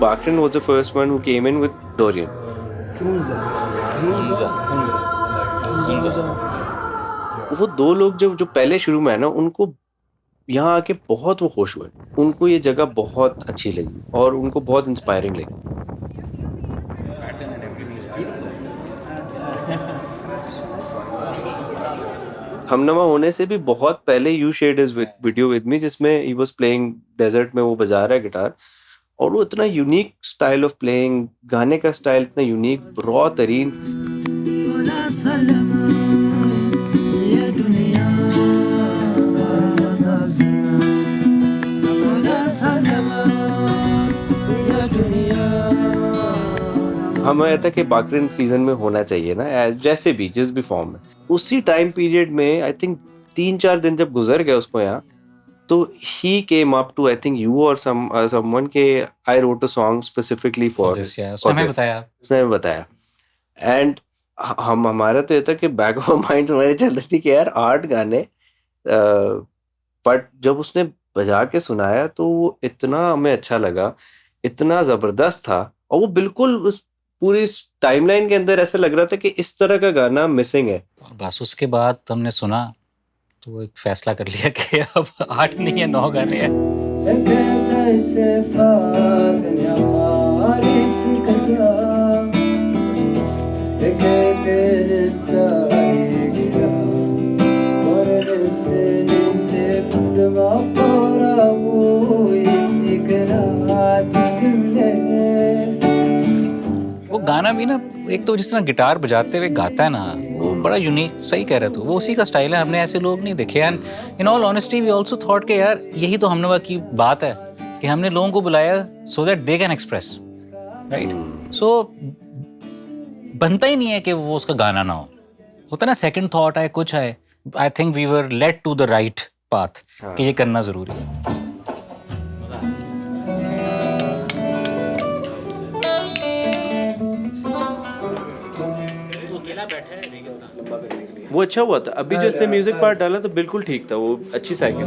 Bakrin was the first one who came in with Dorian. वो दो लोग जो पहले शुरू में है ना, उनको यहाँ आके बहुत वो खुश हुए, उनको ये जगह बहुत अच्छी लगी और उनको बहुत इंस्पायरिंग लगी. हमनवा होने से भी बहुत पहले you shared his video with me, जिसमें ही वाज प्लेइंग डेजर्ट में, वो बजा रहा है गिटार, और वो इतना यूनिक स्टाइल ऑफ प्लेइंग, गाने का स्टाइल इतना यूनिक, रॉ तरीन. हमें आया था कि बाकरिन सीजन में होना चाहिए ना, जैसे भी जिस भी फॉर्म में. उसी टाइम पीरियड में आई थिंक 3-4 दिन जब गुजर गए उसको यहाँ, तो he came up to I think you or someone के I wrote a song specifically for this. उसने बताया. And हमारा तो ये था कि बैक ऑफ माइंड हमारे चल रही थी कि यार 8 गाने, बट जब उसने बजा के सुनाया तो वो इतना हमें अच्छा लगा, इतना जबरदस्त था, और वो बिल्कुल उस पूरी टाइमलाइन के अंदर ऐसा लग रहा था कि इस तरह का गाना मिसिंग है. बस उसके बाद हमने सुना तो एक फैसला कर लिया कि अब 8 नहीं है 9 गाने हैं. वो गाना भी ना, एक तो जिस तरह गिटार बजाते हुए गाता है ना, वो बड़ा यूनिक, सही कह रहे थे, वो उसी का स्टाइल है. हमने ऐसे लोग नहीं देखे. And in all honesty we also thought कि यार यही तो हमनवा की बात है कि हमने लोगों को बुलाया so that they can express, right. So बनता ही नहीं है कि वो उसका गाना ना हो, होता ना सेकंड थॉट है, कुछ है. I think we were led to the right path कि ये करना जरूरी है. वो अच्छा हुआ था. अभी जो इसने म्यूजिक पार्ट डाला तो बिल्कुल ठीक था, वो अच्छी cycle.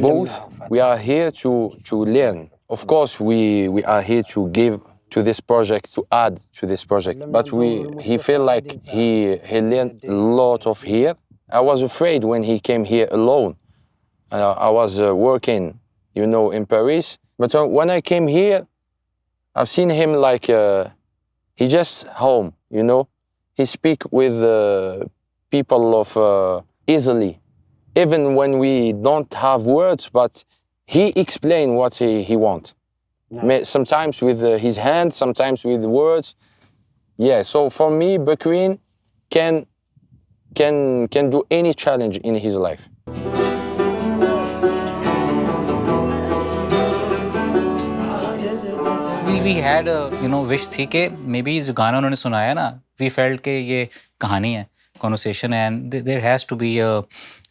Both we are here to learn. Of course we are here to give to this project, to add to this project, but he felt like he learned a lot of here. I was afraid when he came here alone. I was working, you know, in Paris. But when I came here, I've seen him like he just home, you know. He speak with people of easily, even when we don't have words. But he explain what he want. Nice. Sometimes with his hands, sometimes with words. Yeah. So for me, Bakrin can do any challenge in his life. We had a wish थी कि maybe जो गाना उन्होंने सुनाया ना, we felt कि ये कहानी है, conversation है, and there has to be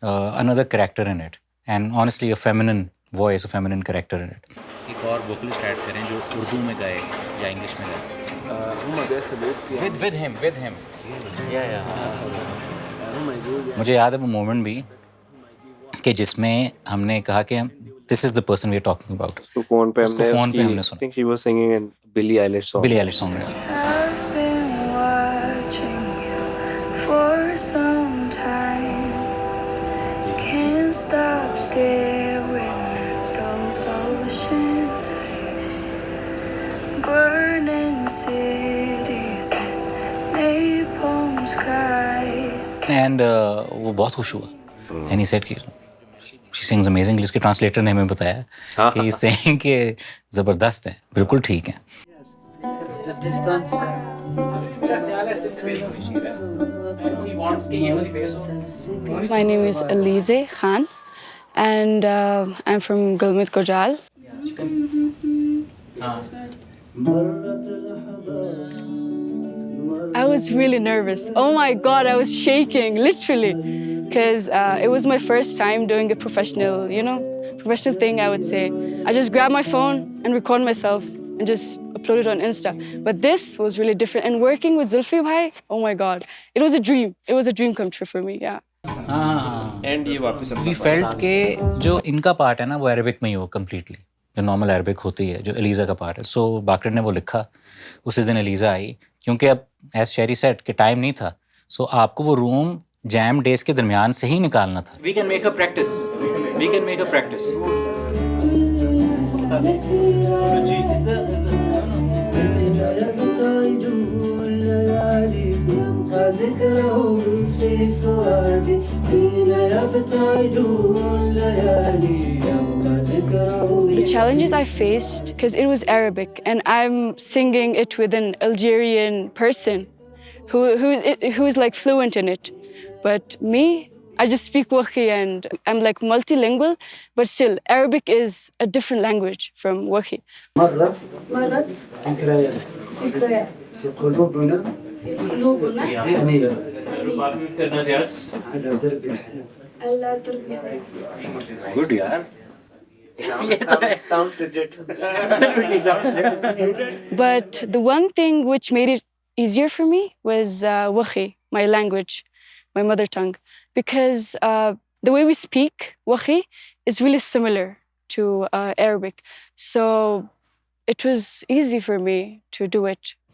another character in it, and honestly a feminine voice, a feminine character in it. एक और vocalist ऐड करें जो उर्दू में गाए या इंग्लिश में गाए. With him. मुझे याद है वो मोमेंट भी कि जिसमें हमने कहा कि this is the person we are talking about. उसको फोन पे हमने सुना. I think she was singing a Billie Eilish song. I've been watching you for some time. Can't stop staring at those ocean eyes. Burning cities and napalm skies. And वो बहुत खुश हुआ. And he said कि she sings amazingly. उसके translator ने हमें बताया कि he's saying कि ज़बरदस्त है, बिल्कुल ठीक है. My name is Alize Khan and I'm from Gulmit Kojal. I was really nervous. Oh my God, I was shaking, literally. Because it was my first time doing a professional thing, I would say. I just grabbed my phone and recorded myself and just upload it on Insta. But this was really different. And working with Xulfi bhai, oh my God, it was a dream. It was a dream come true for me, yeah. And ये वापस we felt के जो इनका part है ना वो Arabic में ही हो कम्प्लीटली, जो नॉर्मल अरबिक होती है, जो एलिज़ा का पार्ट है. सो बाकरन ने वो लिखा, उसी दिन एलिज़ा आई, क्योंकि अब एज शेरी सेट के टाइम नहीं था. सो आपको वो रूम जैम डेज के दरमियान से ही निकालना था. We can make a practice, we can make a practice. The challenges I faced, because it was Arabic and I'm singing it with an Algerian person who is like fluent in it. But me, I just speak Wahi and I'm like multilingual, but still Arabic is a different language from Wahi. Good यार. But the one thing which made it easier for me was Wahi, my language, my mother tongue, because the way we speak Wahi is really similar to Arabic. So it was easy for me to do it.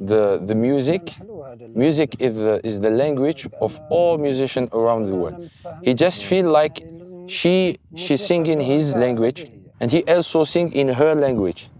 The music is the language of all musicians around the world. He just feel like she's singing his language and he also sing in her language.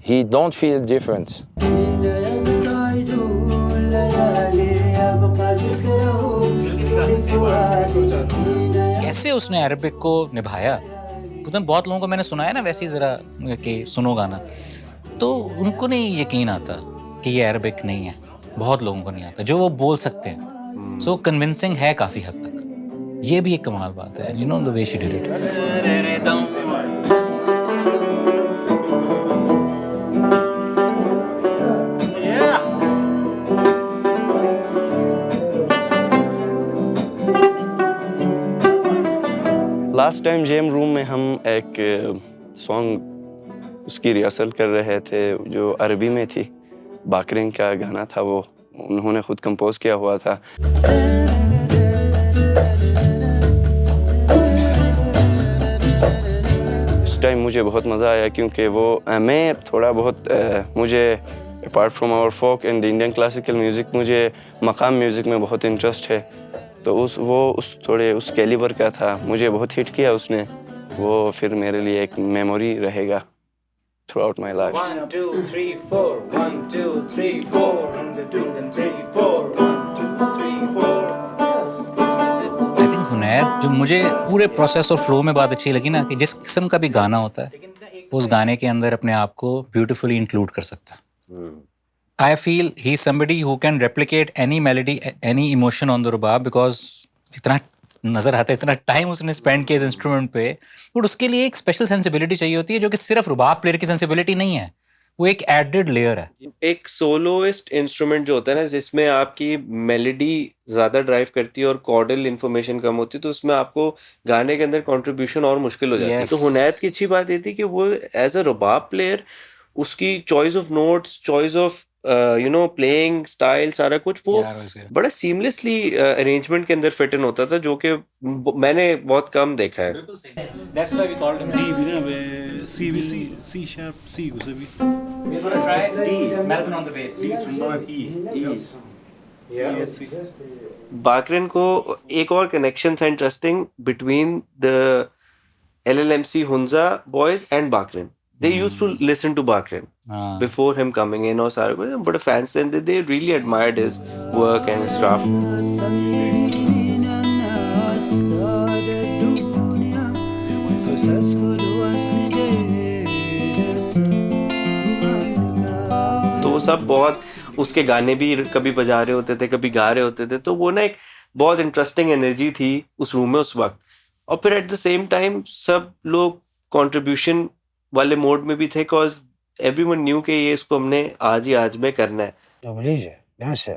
He don't feel difference. कैसे उसने Arabic को निभाया. Putin बहुत लोगों को मैंने सुनाया ना वैसे ही जरा कि सुनो गाना, तो उनको नहीं यकीन आता कि ये अरबिक नहीं है. बहुत लोगों को नहीं आता जो वो बोल सकते हैं. सो कन्विंसिंग है काफ़ी हद तक. ये भी एक कमाल बात है. You know the way she did it. Last time jam room में हम एक सॉन्ग उसकी रिहर्सल कर रहे थे जो अरबी में थी. बाकरिन का गाना था, वो उन्होंने खुद कंपोज किया हुआ था. उस टाइम मुझे बहुत मज़ा आया क्योंकि वो मैं थोड़ा बहुत मुझे apart from our folk and Indian classical music मुझे मकाम म्यूज़िक में बहुत इंटरेस्ट है. तो उस कैलिबर का था, मुझे बहुत हिट किया उसने. वो फिर मेरे लिए एक मेमोरी रहेगा throughout my life. 1 2 3 4 1 2 3 4 1 2 3 4 1 2 3 4. I think हुनैद जो मुझे पूरे प्रोसेस और फ्लो में बात अच्छी लगी ना, कि जिस किस्म का भी गाना होता है उस गाने के अंदर अपने आप को ब्यूटीफुली इंक्लूड कर सकता है. I feel he's somebody who can replicate any melody, any emotion on the rubab because इतना नज़र आता है, इतना टाइम उसने स्पेंड किया इस इंस्ट्रूमेंट पे. बट उसके लिए एक स्पेशल सेंसिबिलिटी चाहिए होती है जो कि सिर्फ रुबाब प्लेयर की सेंसिबिलिटी नहीं है, वो एक एडेड लेयर है. एक सोलोइस्ट इंस्ट्रूमेंट जो होता है ना, जिसमें आपकी मेलोडी ज़्यादा ड्राइव करती है और कॉर्डल इन्फॉर्मेशन कम होती है, तो उसमें आपको गाने के अंदर कंट्रीब्यूशन और मुश्किल हो जाती है. तो हुनैद की अच्छी बात ये थी कि वो एज अ रुबाब प्लेयर उसकी choice of notes, choice of playing style, सारा कुछ वो बड़ा सीमलेसली अरेंजमेंट के अंदर फिट इन होता था, जो कि मैंने बहुत कम देखा है. That's why we called him D भी ना वे C भी C sharp C को से भी. We're gonna try D Melbourne on the bass. not E. Yeah. बाकरिन को एक और कनेक्शन था interesting between the LLMC Hunza boys and Bakrin. They used to listen to Bakrin before him coming in or Sarah, but fans and they really admired his work and his craft. तो वो सब बहुत उसके गाने भी कभी बजा रहे होते थे, कभी गा रहे होते थे. तो वो ना एक बहुत इंटरेस्टिंग एनर्जी थी उस रूम में उस वक्त. और फिर एट द सेम टाइम सब लोग कंट्रीब्यूशन वाले मोड में भी थे, cause everyone knew कि ये इसको हमने आज ही आज में करना है. obligé bien sûr.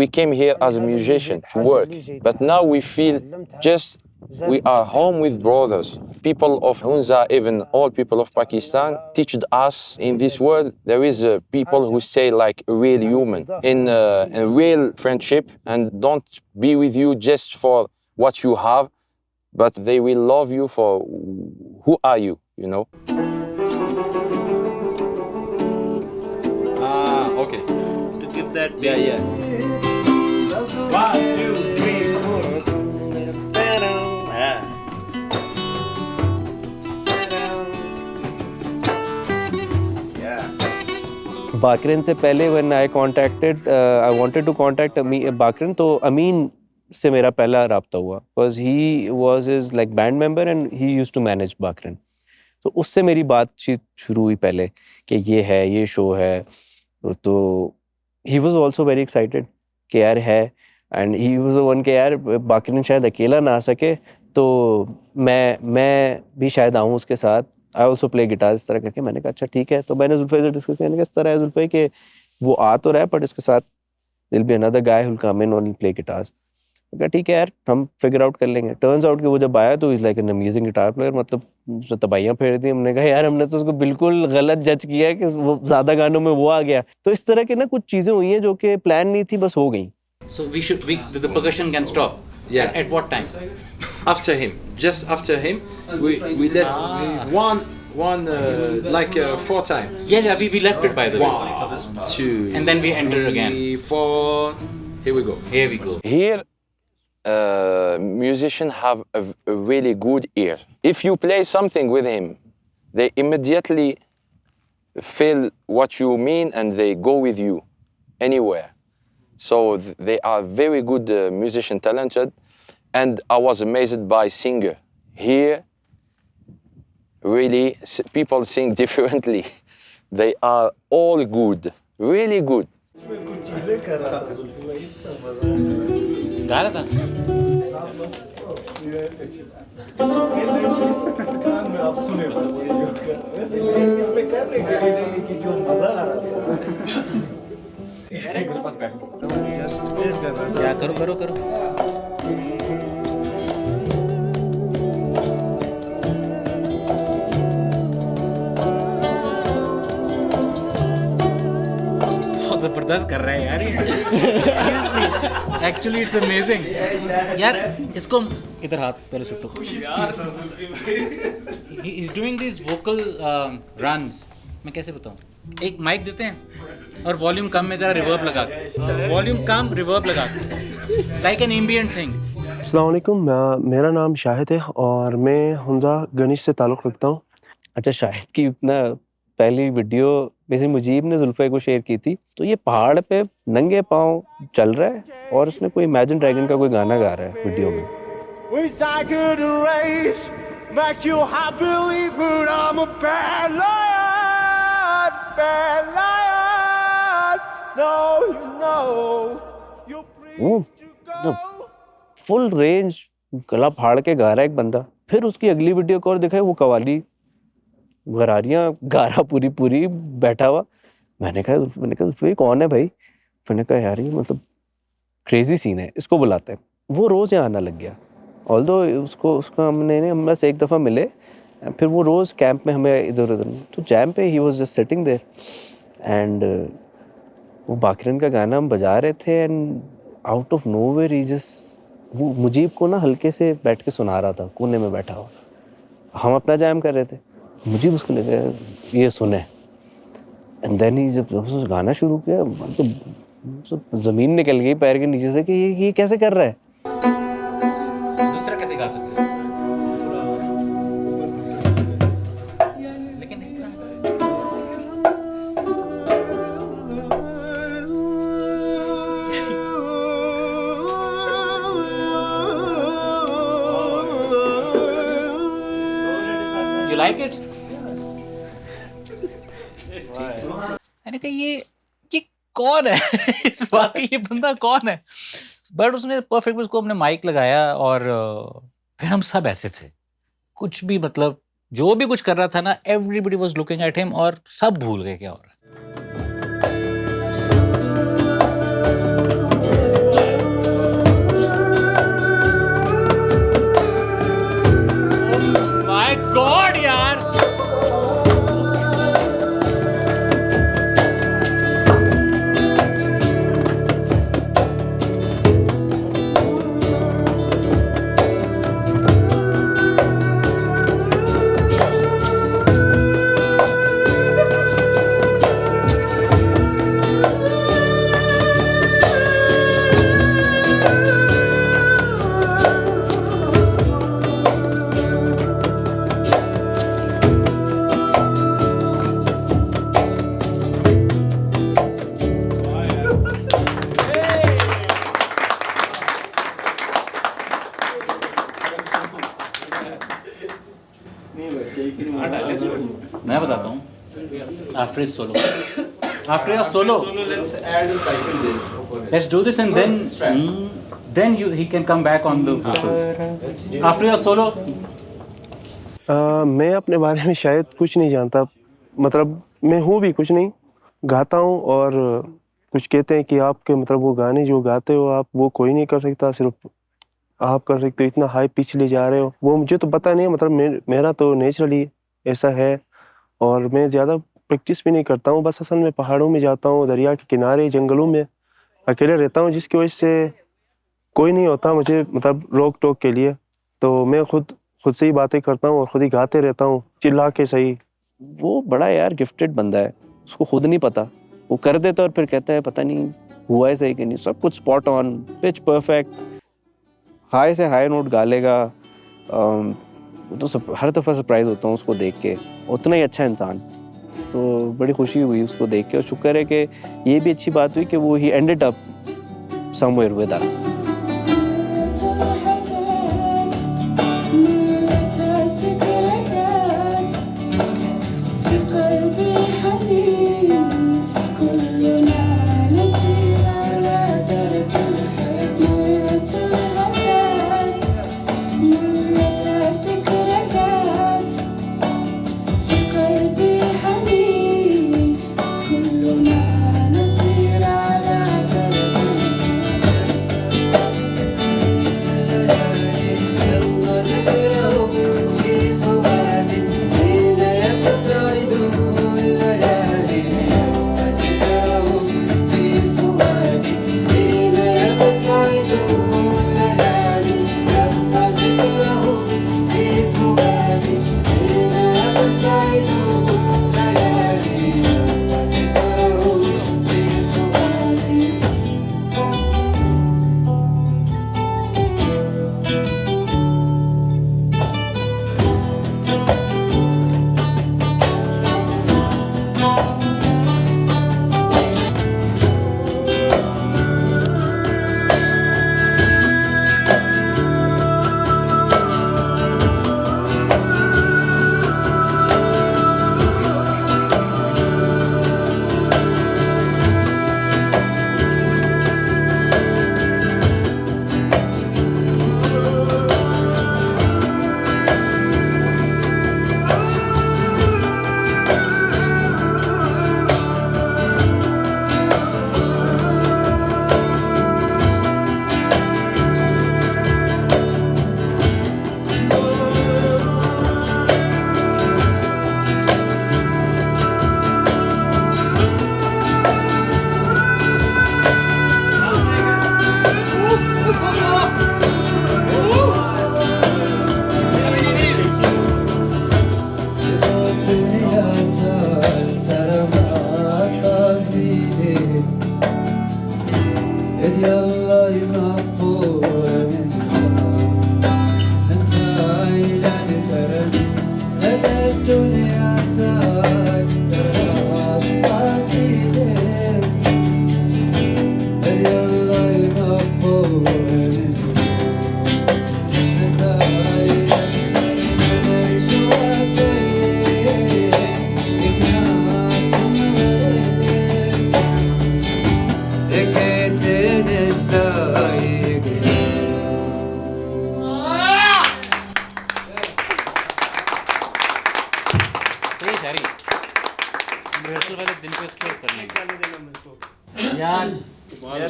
We came here as a musician to work, but now we feel just we are home with brothers. People of Hunza, even all people of Pakistan, teached us in this world there is people who say like a real human, in a real friendship, and don't be with you just for what you have, but they will love you for who are you, you know. Okay. To give that Yeah, bass. yeah. 1, 2, 3, 4. Bakarin से पहले when I contacted I wanted to contact Bakarin, तो अमीन से मेरा पहला राब्ता हुआ, because he was his like band member and he used to manage Bakarin. तो उससे मेरी बातचीत शुरू हुई पहले कि ये है, ये शो है। तो he was also very excited कि यार है, एंड ही वाज वन के यार बाकरिन शायद अकेला ना आ सके तो मैं भी शायद आऊँ उसके साथ, आई ऑल्सो प्ले गिटार, इस तरह करके। मैंने कहा अच्छा ठीक है। तो मैंने जुल्फे से डिस्कस किया, इस तरह है जुल्फे कि वो आ तो रहा है बट इसके साथ will be another guy who will come in and play guitars. कहा ठीक है यार, हम फिगर आउट कर लेंगे। टर्न्स आउट कि वो जब आया तो is like an amazing guitar player, मतलब उसने तबाहियां फेर दी। हमने कहा यार हमने तो उसको बिल्कुल गलत जज किया कि वो ज्यादा गानों में वो आ गया। तो इस तरह की ना कुछ चीजें हुई हैं जो कि प्लान नहीं थी, बस हो गई। So the percussion can stop. Yeah. At what time? After him, just after him, we let one like 4 times. Yeah, we left it by the way. 1, 2, And then we enter 3, again. 4. Here we go. Here we go. Here, musicians have a really good ear. If you play something with him, they immediately feel what you mean and they go with you anywhere. So they are very good musician, talented, and I was amazed by singer. Here, really, people sing differently. They are all good, really good. गा रहा था। क्या करो। बहुत जबरदस्त कर रहा है यार ये। Seriously, actually it's amazing. यार इसको इधर हाथ पहले सुटो। He is doing these vocal runs. मैं कैसे बताऊँ? एक माइक देते हैं और वॉल्यूम कम में जरा रिवर्ब लगा के, वॉल्यूम कम रिवर्ब लगा के, लाइक एन एम्बिएंट थिंग। अस्सलाम वालेकुम, मेरा नाम शाहिद है और मैं हुंजा गणेश से ताल्लुक़ रखता हूँ। अच्छा, शाहिद की ना पहली वीडियो वैसे मुजीब ने जुल्फे को शेयर की थी। तो ये पहाड़ पे नंगे पाँव चल रहा है और उसने कोई इमेजिन ड्रैगन का कोई गाना गा रहा है वीडियो में। वो फुल रेंज गला फाड़ के गा रहा है एक बंदा। फिर उसकी अगली वीडियो को और दिखाई, वो कवाली गरारियाँ गा रहा पूरी बैठा हुआ। मैंने कहा कौन है भाई? मैंने कहा यार ये मतलब क्रेजी सीन है, इसको बुलाते हैं। वो रोज़ यहाँ आना लग गया। ऑल्दो हम बस एक दफ़ा मिले, फिर वो रोज़ कैंप में हमें इधर उधर, तो जैम पे he was just sitting there and वो बाकरिन का गाना हम बजा रहे थे and out of nowhere he just वो मुजीब को ना हल्के से बैठ के सुना रहा था, कोने में बैठा हुआ। हम अपना जैम कर रहे थे, मुझे उसको लगा ये सुने। एंड देन ही जब गाना शुरू किया तो ज़मीन निकल गई पैर के नीचे से कि ये कैसे कर रहा है। दूसरा कैसे गा सकते हैं? लेकिन इस तरह You like it? मैंने कहा ये कौन है? इस वाकई ये बंदा कौन है? बट उसने परफेक्ट उसको अपने माइक लगाया और फिर हम सब ऐसे थे, कुछ भी मतलब जो भी कुछ कर रहा था ना, everybody was looking at him और सब भूल गए क्या हो रहा है। मैं बताता हूँ after his solo let's add a cycle there. let's do this and then he can come back on the vocals after your solo. मैं अपने बारे में शायद कुछ नहीं जानता, मतलब मैं हूँ भी कुछ नहीं, गाता हूँ और कुछ कहते हैं कि आपके मतलब वो गाने जो गाते हो आप वो कोई नहीं कर सकता, सिर्फ आप कर सकते हो, इतना हाई पिच ले जा रहे हो, वो मुझे तो पता नहीं, मतलब मेरा तो नेचुरली ऐसा है और मैं ज़्यादा प्रैक्टिस भी नहीं करता हूँ, बस असल में पहाड़ों में जाता हूँ, दरिया के किनारे, जंगलों में अकेले रहता हूँ, जिसकी वजह से कोई नहीं होता मुझे मतलब रोक टोक के लिए, तो मैं खुद से ही बातें करता हूँ और खुद ही गाते रहता हूँ चिल्ला के सही। वो बड़ा यार गिफ्टेड बंदा है, उसको खुद नहीं पता, वो कर देता और फिर कहता है पता नहीं हुआ है सही कि नहीं, सब कुछ spot on, pitch perfect, high से हाई नोट गा लेगा। तो हर दफ़ा सरप्राइज होता हूँ उसको देख के, उतना ही अच्छा इंसान, तो बड़ी खुशी हुई उसको देख के और शुक्र है कि ये भी अच्छी बात हुई कि वो he ended up somewhere with us.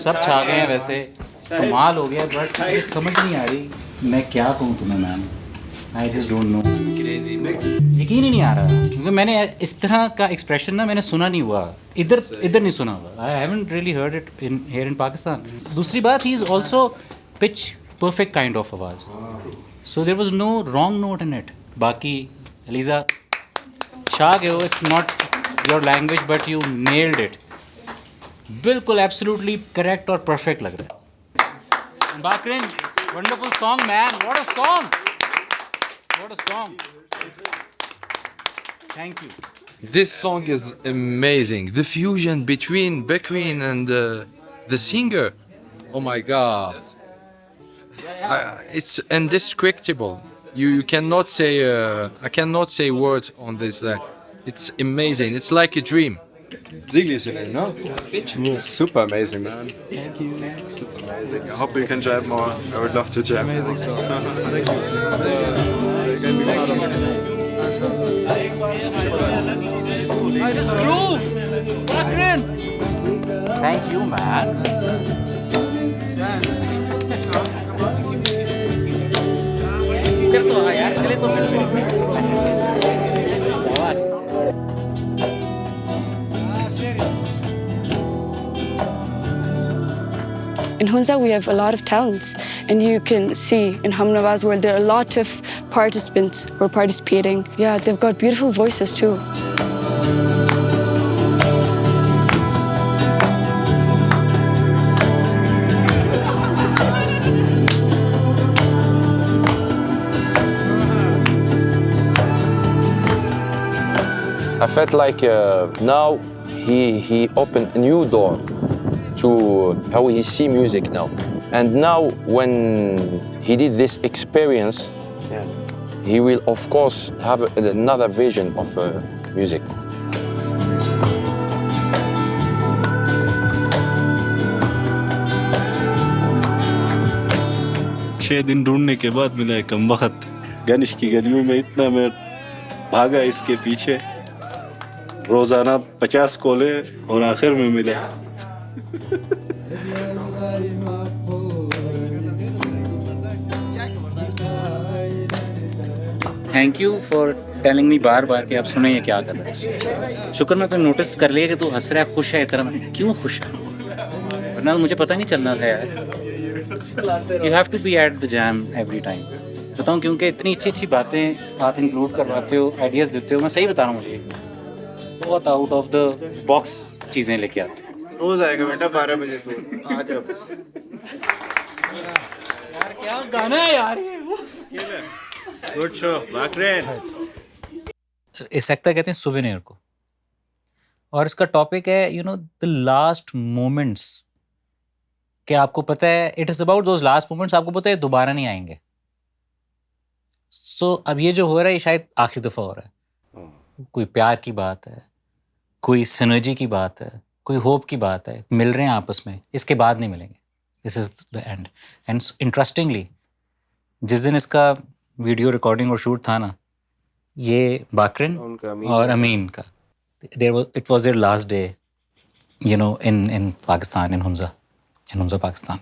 सब छा गए हैं वैसे, कमाल हो गया, बट मुझे समझ नहीं आ रही मैं क्या कहूँ तुम्हें ma'am, I just don't know, यकीन ही नहीं आ रहा क्योंकि मैंने इस तरह का एक्सप्रेशन ना मैंने सुना नहीं हुआ इधर नहीं सुना हुआ, I haven't really heard it in here in Pakistan. दूसरी बात, he is also pitch perfect kind of आवाज़, so there was no wrong note in it. बाकी एलिजा छा गए हो, it's not your language but you nailed it, बिल्कुल absolutely correct और perfect लग रहा है। Bakarin, wonderful song man, what a song, what a song, thank you. This song is amazing. The fusion between Bakrin and the singer. Oh my God. It's indescribable. You cannot say, I cannot say words on this. It's amazing. It's like a dream. No? Super amazing, man. Thank you. Super amazing. I hope we can jam more. I would love to jam. Amazing song. Thank you. Nice groove! Bakrin! Thank you, man. इधर तो आ यार, चले तो मिल मेरे से। In Hunza, we have a lot of talents, and you can see in Humnavas where there are a lot of participants who are participating. Yeah, they've got beautiful voices too. I felt like now he opened a new door to how he see music now. And now when he did this experience, he will of course have another vision of music. छह दिन ढूंढने के बाद मिला है कम वक्त गणेश की गलियों में इतना मैं भागा इसके पीछे रोजाना 50 कॉले और आखिर में मिले thank you for telling me बार बार कि आप सुने ये क्या कर रहे हैं। शुक्र मैं तो नोटिस कर लिया कि तू हंस रहा है, खुश है इतना। क्यों खुश है? वरना मुझे पता नहीं चलना था यार। You have to be at the jam every time. बताऊँ क्योंकि इतनी अच्छी अच्छी बातें आप इंक्लूड करवाते हो, आइडियाज़ देते हो। मैं सही बता रहा हूँ, मुझे बहुत आउट ऑफ द बॉक्स चीज़ें लेके आते हो। रोज आएगा बेटा 12 बजे तो आ जाओ। यार क्या गाना है यार ये। Good show बाकरेन। इसेक्टा कहते हैं सुवेनियर को, और इसका टॉपिक है you know the last moments. क्या आपको पता है, it is about those last moments, आपको पता है दोबारा नहीं आएंगे। सो अब ये जो हो रहा है ये शायद आखिरी दफ़ा हो रहा है। कोई प्यार की बात है, कोई सिनर्जी की बात है, कोई होप की बात है, मिल रहे हैं आपस में, इसके बाद नहीं मिलेंगे। This is the end. And interestingly जिस दिन इसका वीडियो रिकॉर्डिंग और शूट था ना, ये बाकरिन और अमीन का, it was their last day you know in Pakistan, in Hunza Pakistan.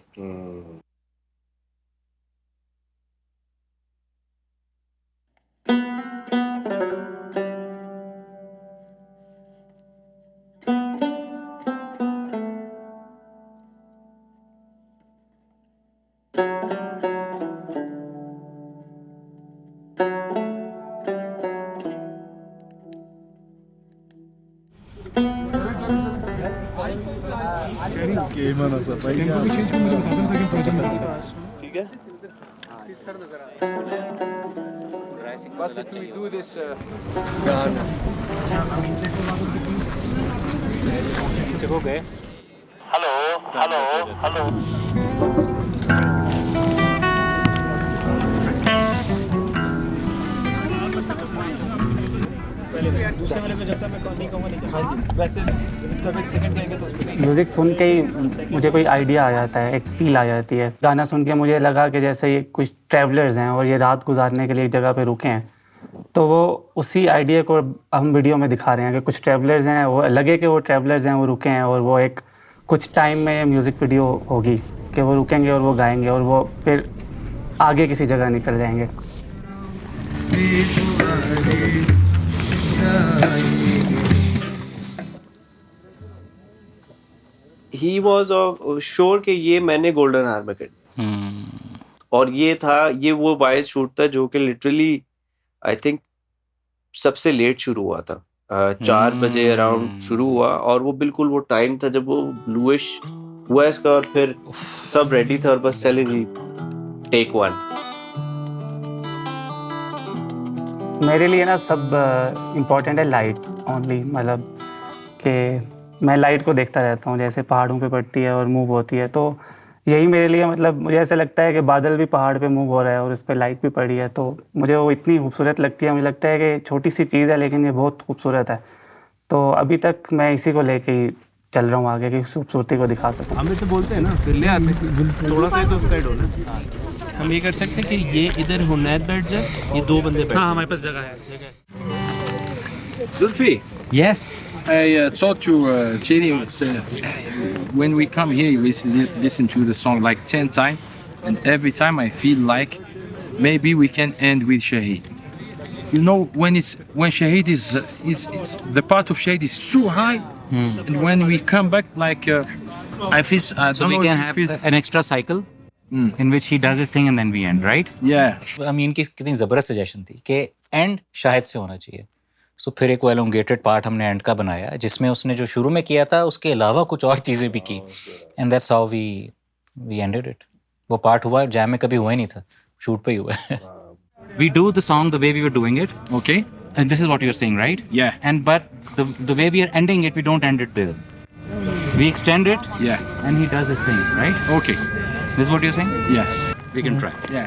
ठीक है। हेलो म्यूज़िक सुन के ही मुझे कोई आइडिया आ जाता है, एक फील आ जाती है। गाना सुन के मुझे लगा कि जैसे ये कुछ ट्रैवलर्स हैं और ये रात गुजारने के लिए एक जगह पे रुके हैं, तो वो उसी आइडिया को हम वीडियो में दिखा रहे हैं कि कुछ ट्रैवलर्स हैं, वो लगे कि वो ट्रैवलर्स हैं, वो रुके हैं और वो एक कुछ टाइम में म्यूज़िक वीडियो होगी कि वो रुकेंगे और वो गाएंगे और वो फिर आगे किसी जगह निकल जाएंगे। ही वॉज श्योर कि ये मैंने गोल्डन हार में कर, और ये था, ये वो वाइज शूट था जो कि लिटरली आई थिंक सबसे लेट शुरू हुआ था। 4 बजे अराउंड शुरू हुआ और वो बिल्कुल वो टाइम था जब वो ब्लूइश हुआ इसका, और फिर सब रेडी था और बस चले जी टेक 1। मेरे लिए ना सब इम्पोर्टेंट है लाइट ओनली, मतलब कि मैं लाइट को देखता रहता हूँ, जैसे पहाड़ों पे पड़ती है और मूव होती है, तो यही मेरे लिए मतलब मुझे ऐसा लगता है कि बादल भी पहाड़ पे मूव हो रहा है और इस पर लाइट भी पड़ी है, तो मुझे वो इतनी खूबसूरत लगती है। मुझे लगता है कि छोटी सी चीज़ है लेकिन ये बहुत खूबसूरत है। तो अभी तक मैं इसी को लेके ही चल रहा हूँ आगे की खूबसूरती को दिखा सकूँ। हम तो बोलते हैं ना फिर ले आते हैं, थोड़ा सा तो साइड होना। हम ये कर सकते हैं कि ये इधर हुनैद बैठ जाए, ये दो बंदे बैठ। हाँ हमारे पास जगह है। Xulfi, Yes. I thought to Chidi, when we come here, we listen to the song like 10 times, and every time I feel like maybe we can end with Shahid. You know, when Shahid is the part of Shahid is so high, and when we come back, like I feel I So don't we know can if have you feel. an extra cycle in which he does his thing and then we end, right? Yeah. अमीन की कितनी ज़बरदस्त suggestion थी कि and Shahid से होना चाहिए। सो फिर एक वो एलोंगेटेड पार्ट हमने एंड का बनाया जिसमें उसने जो शुरू में किया था उसके अलावा कुछ और चीज़ें भी की, and that's how we ended it. वो पार्ट हुआ, जैम में कभी हुआ ही नहीं था, शूट पे ही हुआ है। We do the song the way we were doing it, Okay. and this is what you're saying, right? Yeah. And but the way we are ending it, we don't end it there. We extend it, Yeah. and he does his thing, right? Okay. This is what you're saying? Yeah. We can try. Yeah.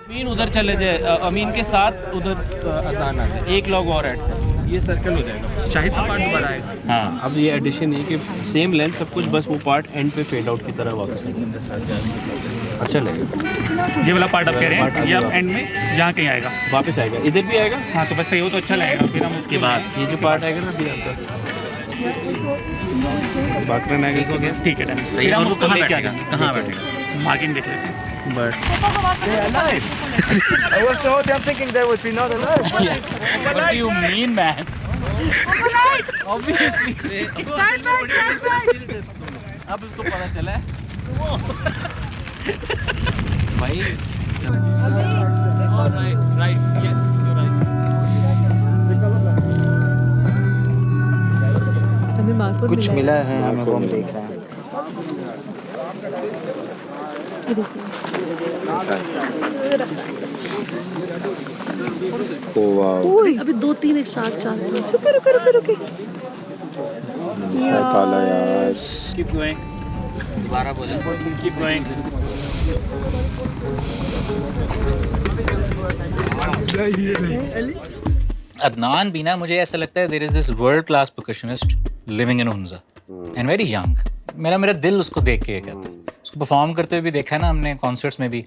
अमीन उधर चले जाए, अमीन के साथ उधर अदनान आ जाए, एक log और add कर, ये सर्कल हो जाएगा। शाहिद का पार्ट दोबारा आएगा। हाँ। अब ये एडिशन है कि सेम लेंथ सब कुछ, बस वो पार्ट एंड पे फेड आउट की तरह वापस आएगा। अच्छा लगेगा। ये वाला पार्ट आप कह रहे हैं, ये आप एंड में जहाँ कहीं आएगा वापस आएगा, इधर भी आएगा। हाँ तो बस सही हो तो अच्छा लगेगा। फिर हम उसके बाद ये जो पार्ट आएगा ना अभी आपका बाकरन आएगा, इसको क्या ठीक है डन। सही है। और वो कहाँ बैठेगा? कहाँ बैठेगा? मार्किंग देख लेते हैं। I was the whole time thinking they would be not alive. What do you mean, man? Obviously. अब उसको पता चला है। भाई। All right, yes, you're right. कुछ मिला है हमें, वो हम देख रहे हैं। अभी 2 3 एक साथ चल रहे हैं। रुके ताला यार। Keep going. दोबारा बोलें। Keep going. अदनान भी ना, मुझे ऐसा लगता है there is this world class percussionist living in Hunza and very young. मेरा दिल उसको देख के कहता है, उसको परफॉर्म करते हुए भी देखा है ना हमने कॉन्सर्ट्स में भी,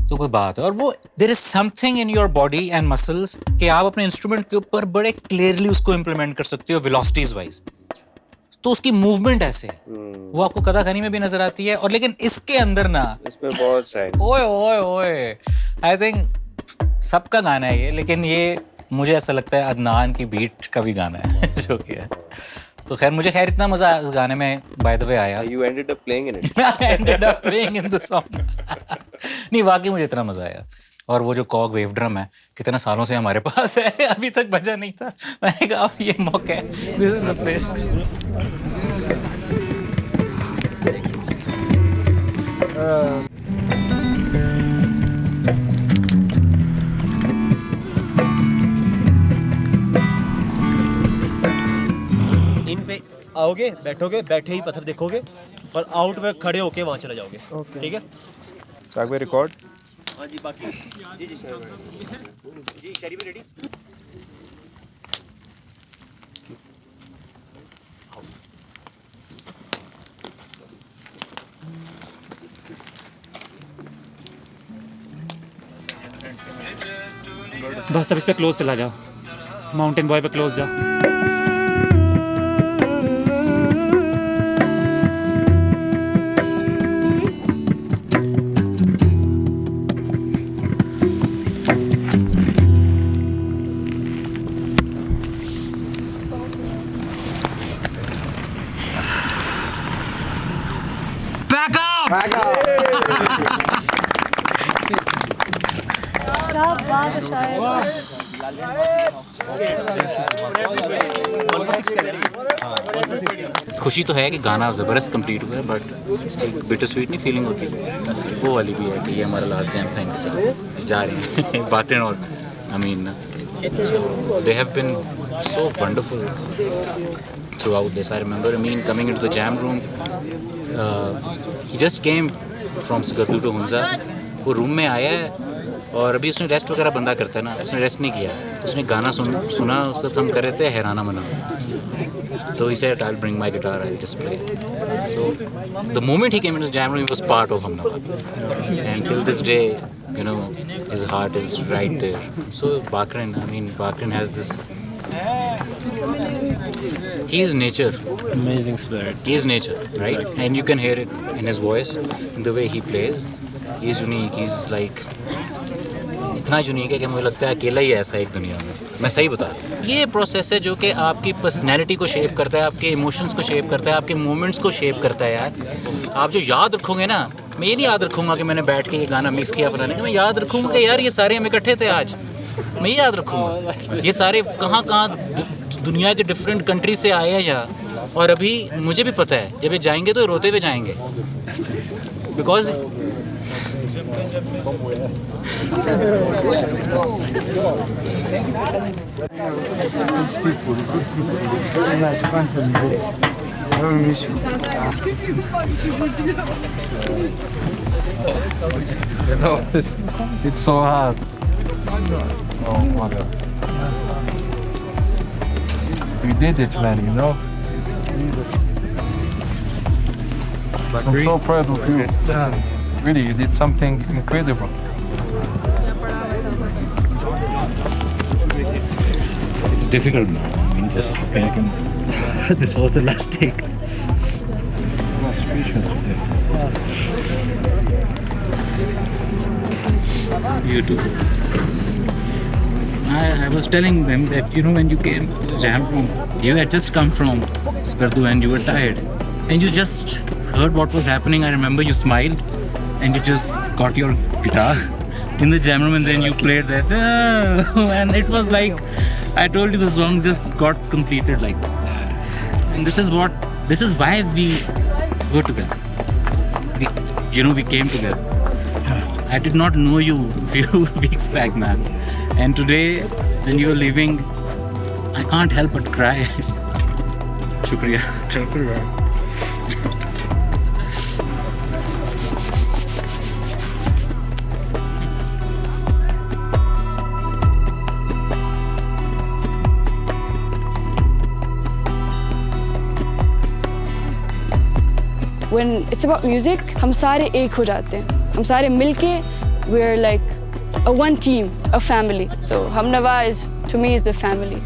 तो कोई बात है। और वो there is something in your body and muscles कि आप अपने इंस्ट्रूमेंट के ऊपर बड़े क्लियरली उसको इम्प्लीमेंट कर सकते हो वेलोसिटीज वाइज। तो उसकी मूवमेंट ऐसे है, वो आपको कथाकली में भी नजर आती है। और लेकिन इसके अंदर ना, इसमें बहुत साइड ओए आई थिंक सबका गाना है ये, लेकिन ये मुझे ऐसा लगता है अदनान की बीट का भी गाना है जो कि है। तो खैर मुझे इतना मजा इस गाने में बाय द वे आया। You ended up playing in it. I ended up playing in the song. नहीं वाकई मुझे इतना मजा आया। और वो जो कॉग वेव ड्रम है कितने सालों से हमारे पास है, अभी तक बजा नहीं था। मैंने कहा अब ये मौका है, दिस इज द प्लेस। इन पे आओगे, बैठोगे, बैठे ही पत्थर देखोगे और आउट में खड़े होके वहाँ चले जाओगे। ठीक है? So we record. हाँ जी, बाकी जी शरीफ रेडी। बस अब इस पे क्लोज चला जाओ, माउंटेन बॉय पे क्लोज जाओ। क्या बात है शायद। खुशी तो है कि गाना ज़बरदस्त कंप्लीट हुआ है, बट एक बिटर स्वीट नहीं फीलिंग होती, वो वाली भी है कि ये हमारा लास्ट जैम था, इनके साथ जा रहे हैं बातें। और I mean they have been so wonderful throughout this. I remember Amin coming into the jam room He just came from Sugardu to Hunza. वो रूम में आया है और अभी उसने रेस्ट वगैरह बंदा करता है ना, उसने रेस्ट नहीं किया, उसने गाना सुना, उससे हम कर रहे थे हैराना मना. So he said, I'll bring my guitar, I'll just play. So the moment he came into the jam room, he was part of Humnava. And till this day, you know, his heart is right there. So Bakrin has this. He is nature. Amazing spirit. He is nature, right? And you can hear it in his voice, in the way he plays. He is unique. He's like इतना unique है कि मुझे लगता है अकेला ही ऐसा है एक दुनिया में. मैं सही बता रहा हूँ. ये प्रोसेस है जो कि आपकी पर्सनैलिटी को शेप करता है, आपके इमोशंस को शेप करता है, आपके मोमेंट्स को शेप करता है यार. आप जो याद रखोगे ना, मैं ये नहीं याद रखूँगा कि मैंने बैठ के ये गाना मिक्स किया बनाने का. मैं याद रखूँगा कि यार ये सारे हम इकट्ठे थे आज. मैं ये याद रखूँगा ये सारे कहाँ दुनिया के डिफरेंट कंट्री से आए हैं यहाँ. और अभी मुझे भी पता है जब ये जाएंगे तो रोते हुए जाएंगे. Because You know, it's so hard. Oh my God. You did it, man, you know? I'm so proud of you. Really, you did something incredible. It's difficult now. I mean, just back and this was the last take. It was special today. You too. I was telling them that, you know, when you came to the jam room, you had just come from Skardu and you were tired. And you just heard what was happening. I remember you smiled and you just got your guitar in the jam room and then you played that. And it was like, I told you the song just got completed like that. And this is why we go together. We came together. I did not know you a few weeks back, man. And today, when you were leaving, I can't help but cry. Shukriya. When it's about music, हम सारे एक हो जाते हैं. हम सारे मिलके, we're like a one team, a family. So Humnava to me is a family.